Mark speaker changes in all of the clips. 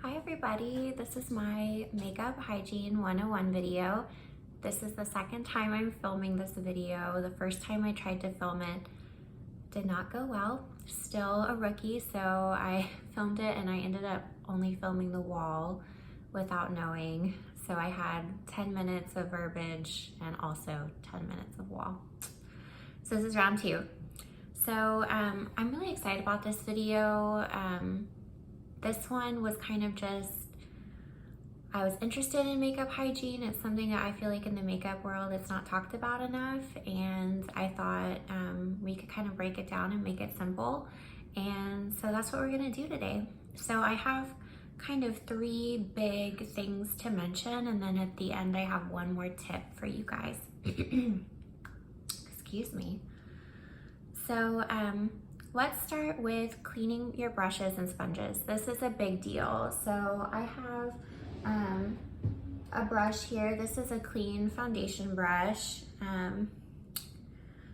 Speaker 1: Hi everybody, this is my Makeup Hygiene 101 video. This is the second time I'm filming this video. The first time I tried to film it did not go well. Still a rookie, so I filmed it and I ended up only filming the wall without knowing. So I had 10 minutes of verbiage and also 10 minutes of wall. So this is round two. So I'm really excited about this video. This one was kind of just, I was interested in makeup hygiene. It's something that I feel like in the makeup world it's not talked about enough, and I thought we could kind of break it down and make it simple. And so that's what we're gonna do today. So I have kind of three big things to mention, and then at the end I have one more tip for you guys. Excuse me. So let's start with cleaning your brushes and sponges. This is a big deal. So I have a brush here. This is a clean foundation brush.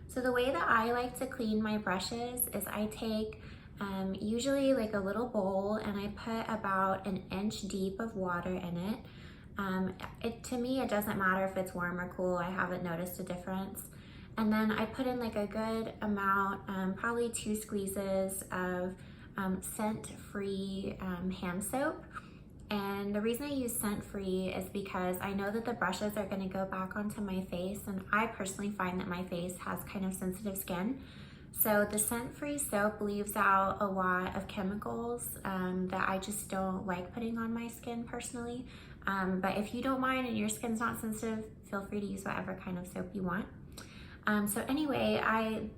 Speaker 1: So the way that I like to clean my brushes is I take usually like a little bowl and I put about an inch deep of water in it. To me, it doesn't matter if it's warm or cool. I haven't noticed a difference. And then I put in like a good amount, probably 2 squeezes of scent-free hand soap. And the reason I use scent-free is because I know that the brushes are gonna go back onto my face, and I personally find that my face has kind of sensitive skin. So the scent-free soap leaves out a lot of chemicals that I just don't like putting on my skin personally. But if you don't mind and your skin's not sensitive, feel free to use whatever kind of soap you want. So anyway,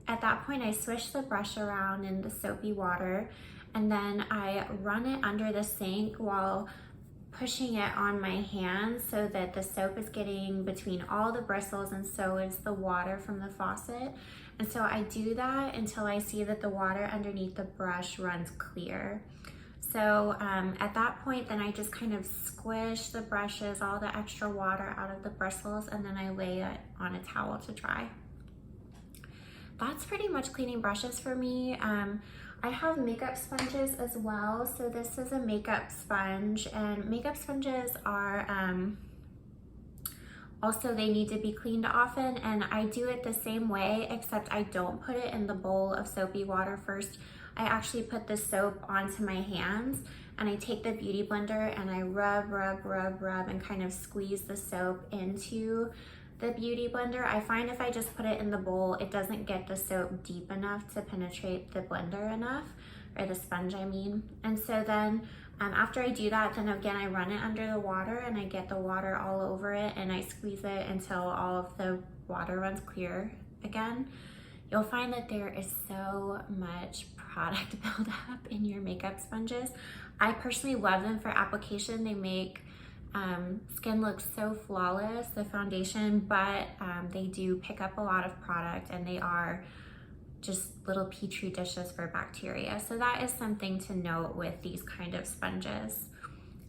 Speaker 1: at that point I swish the brush around in the soapy water, and then I run it under the sink while pushing it on my hands so that the soap is getting between all the bristles and so is the water from the faucet. And so I do that until I see that the water underneath the brush runs clear. So at that point, then I just kind of squish the brushes, all the extra water out of the bristles, and then I lay it on a towel to dry. That's pretty much cleaning brushes for me. I have makeup sponges as well. So this is a makeup sponge, and makeup sponges are also, they need to be cleaned often, and I do it the same way, except I don't put it in the bowl of soapy water first. I actually put the soap onto my hands, and I take the beauty blender and I rub and kind of squeeze the soap into the beauty blender. I find if I just put it in the bowl, it doesn't get the soap deep enough to penetrate the blender enough, or the sponge I mean. And so then after I do that, then again I run it under the water and I get the water all over it and I squeeze it until all of the water runs clear again. You'll find that there is so much product buildup in your makeup sponges. I personally love them for application. They make skin looks so flawless, the foundation, but they do pick up a lot of product, and they are just little petri dishes for bacteria. So that is something to note with these kind of sponges.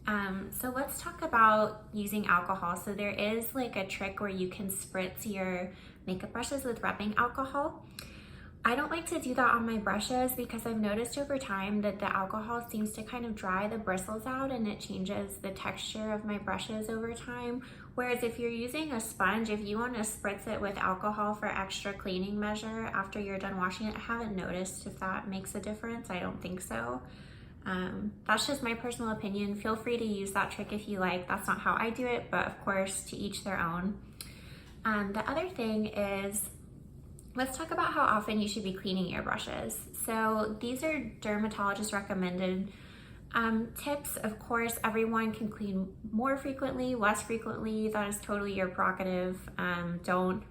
Speaker 1: So let's talk about using alcohol. So there is like a trick where you can spritz your makeup brushes with rubbing alcohol. I don't like to do that on my brushes because I've noticed over time that the alcohol seems to kind of dry the bristles out, and it changes the texture of my brushes over time. Whereas if you're using a sponge, if you want to spritz it with alcohol for extra cleaning measure after you're done washing it, I haven't noticed if that makes a difference. I don't think so. That's just my personal opinion. Feel free to use that trick if you like. That's not how I do it, but of course, to each their own. The other thing is, let's talk about how often you should be cleaning your brushes. So these are dermatologist recommended tips. Of course, everyone can clean more frequently, less frequently. That is totally your prerogative. Don't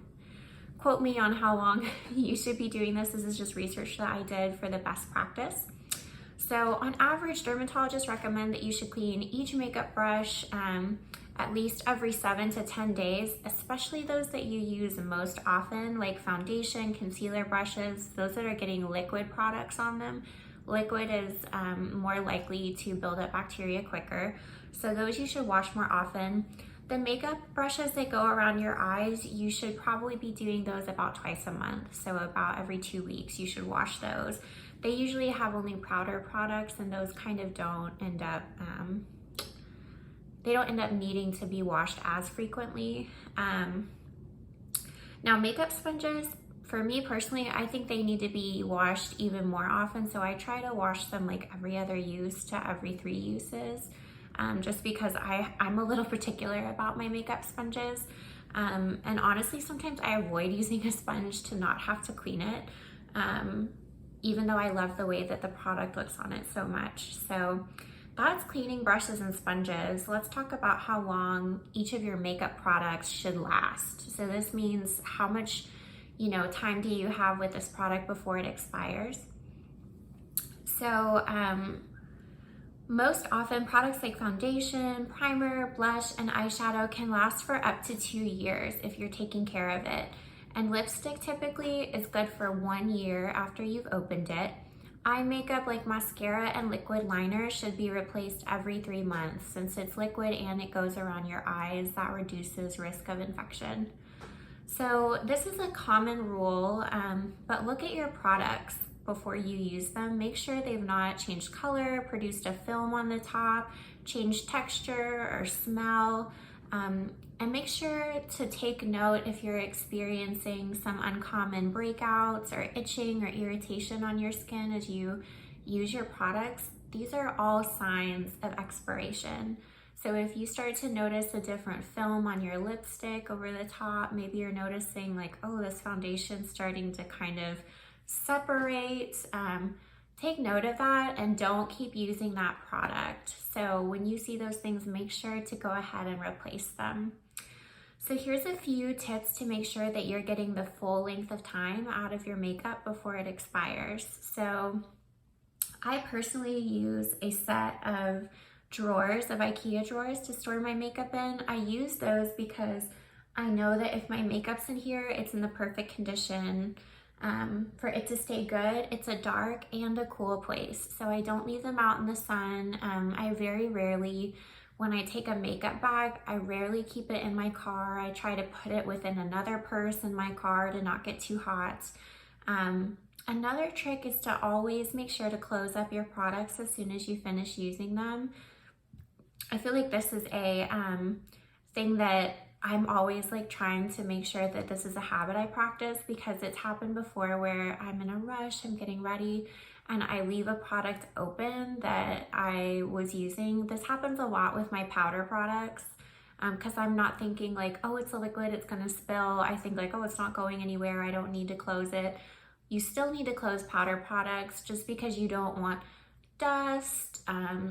Speaker 1: quote me on how long you should be doing this. This is just research that I did for the best practice. So on average, dermatologists recommend that you should clean each makeup brush at least every 7 to 10 days, especially those that you use most often, like foundation, concealer brushes, those that are getting liquid products on them. Liquid is more likely to build up bacteria quicker, so those you should wash more often. The makeup brushes that go around your eyes, you should probably be doing those about twice a month, so about every 2 weeks you should wash those. They usually have only powder products, and those kind of don't end up they don't end up needing to be washed as frequently. Now makeup sponges, for me personally, I think they need to be washed even more often. So I try to wash them like every other use to every 3 uses, just because I'm a little particular about my makeup sponges. And honestly, sometimes I avoid using a sponge to not have to clean it, even though I love the way that the product looks on it so much. So that's cleaning brushes and sponges. Let's talk about how long each of your makeup products should last. So this means how much, time do you have with this product before it expires? So most often products like foundation, primer, blush, and eyeshadow can last for up to 2 years if you're taking care of it. And lipstick typically is good for 1 year after you've opened it. Eye makeup like mascara and liquid liner should be replaced every 3 months. Since it's liquid and it goes around your eyes, that reduces risk of infection. So this is a common rule, but look at your products before you use them. Make sure they've not changed color, produced a film on the top, changed texture or smell, and make sure to take note if you're experiencing some uncommon breakouts or itching or irritation on your skin as you use your products. These are all signs of expiration. So if you start to notice a different film on your lipstick over the top, maybe you're noticing like, oh, this foundation's starting to kind of separate, take note of that and don't keep using that product. So when you see those things, make sure to go ahead and replace them. So here's a few tips to make sure that you're getting the full length of time out of your makeup before it expires. So I personally use a set of drawers, of IKEA drawers, to store my makeup in. I use those because I know that if my makeup's in here, it's in the perfect condition for it to stay good. It's a dark and a cool place, so I don't leave them out in the sun. I very rarely, when I take a makeup bag, I rarely keep it in my car. I try to put it within another purse in my car to not get too hot. Another trick is to always make sure to close up your products as soon as you finish using them. I feel like this is a thing that I'm always like trying to make sure that this is a habit I practice, because it's happened before where I'm in a rush, I'm getting ready, and I leave a product open that I was using. This happens a lot with my powder products, because I'm not thinking like, oh, it's a liquid, it's gonna spill. I think like, oh, it's not going anywhere, I don't need to close it. You still need to close powder products, just because you don't want dust,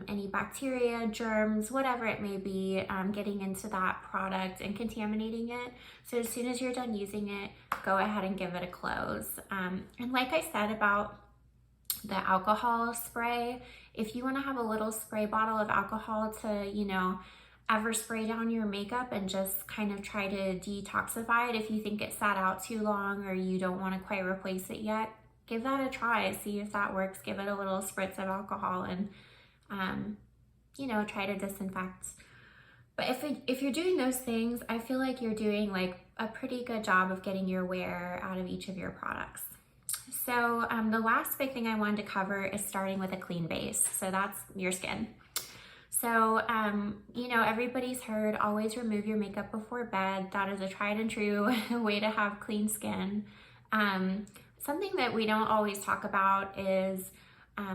Speaker 1: any bacteria, germs, whatever it may be, getting into that product and contaminating it. So as soon as you're done using it, go ahead and give it a close. And like I said about the alcohol spray, if you want to have a little spray bottle of alcohol to, ever spray down your makeup and just kind of try to detoxify it, if you think it sat out too long or you don't want to quite replace it yet, give that a try, see if that works. Give it a little spritz of alcohol and, try to disinfect. But if you're doing those things, I feel like you're doing like a pretty good job of getting your wear out of each of your products. So the last big thing I wanted to cover is starting with a clean base. So that's your skin. So, everybody's heard always remove your makeup before bed. That is a tried and true way to have clean skin. Something that we don't always talk about is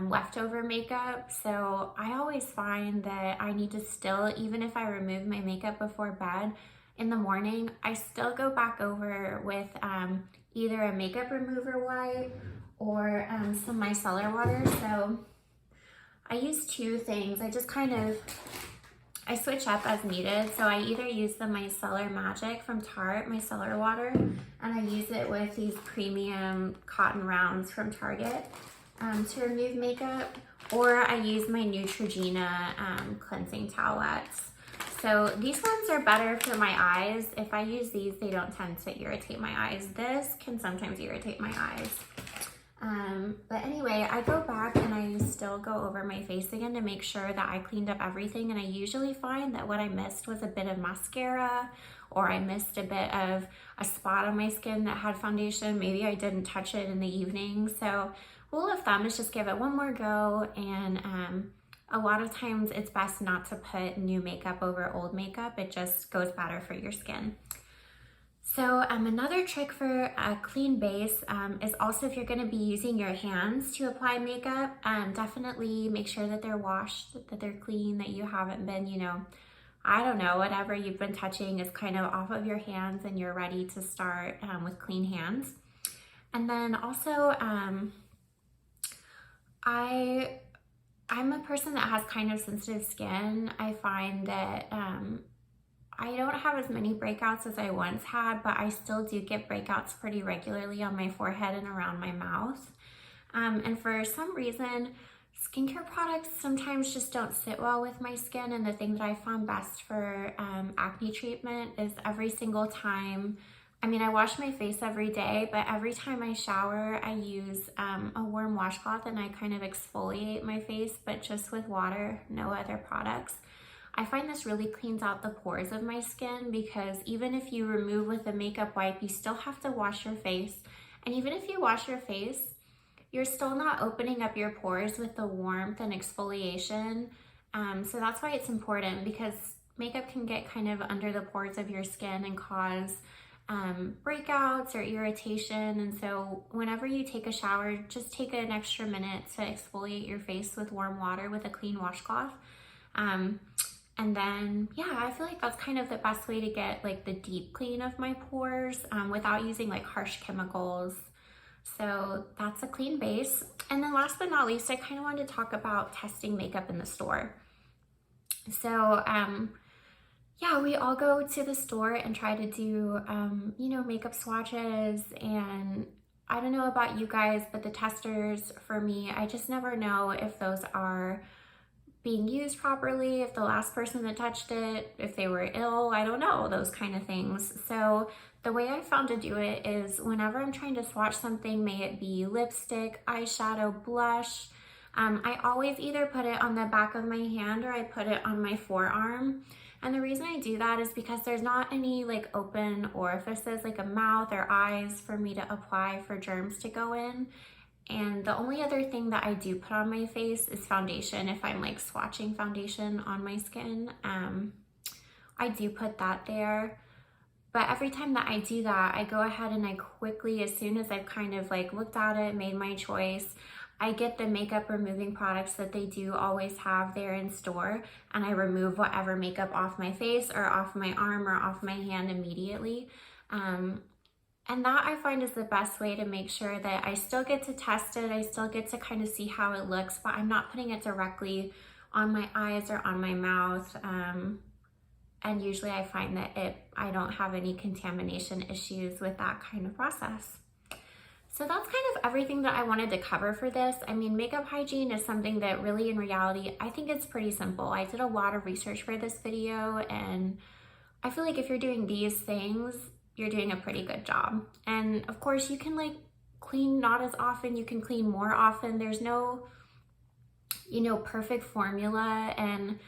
Speaker 1: leftover makeup. So I always find that I need to still, even if I remove my makeup before bed, in the morning, I still go back over with either a makeup remover wipe or some micellar water. So I use 2 things. I switch up as needed. So I either use the Micellar Magic from Tarte micellar water, and I use it with these premium cotton rounds from Target to remove makeup, or I use my Neutrogena cleansing towelettes. So these ones are better for my eyes. If I use these, they don't tend to irritate my eyes. This can sometimes irritate my eyes. But anyway, I go back and I still go over my face again to make sure that I cleaned up everything. And I usually find that what I missed was a bit of mascara, or I missed a bit of a spot on my skin that had foundation. Maybe I didn't touch it in the evening. So rule of thumb is just give it one more go and a lot of times it's best not to put new makeup over old makeup. It just goes better for your skin. So another trick for a clean base is also if you're going to be using your hands to apply makeup, definitely make sure that they're washed, that they're clean, that you haven't been, you know, I don't know, whatever you've been touching is kind of off of your hands and you're ready to start with clean hands. And then also, I'm a person that has kind of sensitive skin. I find that I don't have as many breakouts as I once had, but I still do get breakouts pretty regularly on my forehead and around my mouth. And for some reason, skincare products sometimes just don't sit well with my skin. And the thing that I found best for acne treatment is every single time, I mean, I wash my face every day, but every time I shower, I use a warm washcloth and I kind of exfoliate my face, but just with water, no other products. I find this really cleans out the pores of my skin because even if you remove with a makeup wipe, you still have to wash your face. And even if you wash your face, you're still not opening up your pores with the warmth and exfoliation. So that's why it's important, because makeup can get kind of under the pores of your skin and cause breakouts or irritation. And so whenever you take a shower, just take an extra minute to exfoliate your face with warm water with a clean washcloth. And then, yeah, I feel like that's kind of the best way to get like the deep clean of my pores without using like harsh chemicals. So that's a clean base. And then last but not least, I kind of wanted to talk about testing makeup in the store. So, yeah, we all go to the store and try to do, you know, makeup swatches. And I don't know about you guys, but the testers for me, I just never know if those are being used properly, if the last person that touched it, if they were ill, I don't know, those kind of things. So the way I found to do it is whenever I'm trying to swatch something, may it be lipstick, eyeshadow, blush, I always either put it on the back of my hand or I put it on my forearm. And the reason I do that is because there's not any like open orifices like a mouth or eyes for me to apply for germs to go in. And the only other thing that I do put on my face is foundation. If I'm like swatching foundation on my skin, I do put that there. But every time that I do that, I go ahead and I quickly, as soon as I've kind of like looked at it, made my choice, I get the makeup removing products that they do always have there in store, and I remove whatever makeup off my face or off my arm or off my hand immediately. And that I find is the best way to make sure that I still get to test it, I still get to kind of see how it looks, but I'm not putting it directly on my eyes or on my mouth. And usually I find that I don't have any contamination issues with that kind of process. So that's kind of everything that I wanted to cover for this. I mean, makeup hygiene is something that really in reality, I think it's pretty simple. I did a lot of research for this video, and I feel like if you're doing these things, you're doing a pretty good job. And of course you can like clean not as often, you can clean more often. There's no, you know, perfect formula. And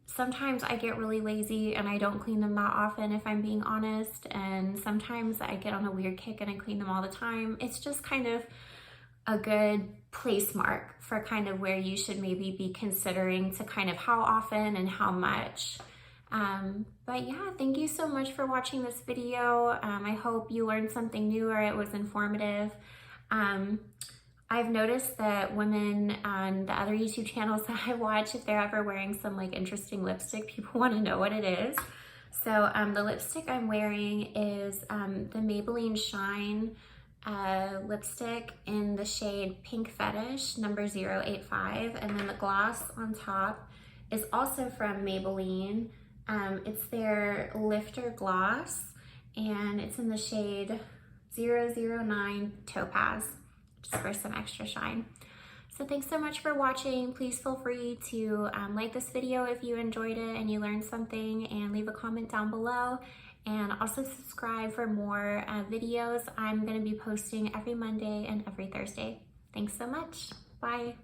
Speaker 1: sometimes I get really lazy and I don't clean them that often, if I'm being honest. And sometimes I get on a weird kick and I clean them all the time. It's just kind of a good place mark for kind of where you should maybe be considering to kind of how often and how much. But yeah, thank you so much for watching this video. I hope you learned something new or it was informative. I've noticed that women on the other YouTube channels that I watch, if they're ever wearing some like interesting lipstick, people want to know what it is. So the lipstick I'm wearing is the Maybelline Shine lipstick in the shade Pink Fetish number 085. And then the gloss on top is also from Maybelline. It's their Lifter Gloss, and it's in the shade 009 Topaz, just for some extra shine. So thanks so much for watching. Please feel free to like this video if you enjoyed it and you learned something, and leave a comment down below. And also subscribe for more videos. I'm going to be posting every Monday and every Thursday. Thanks so much. Bye.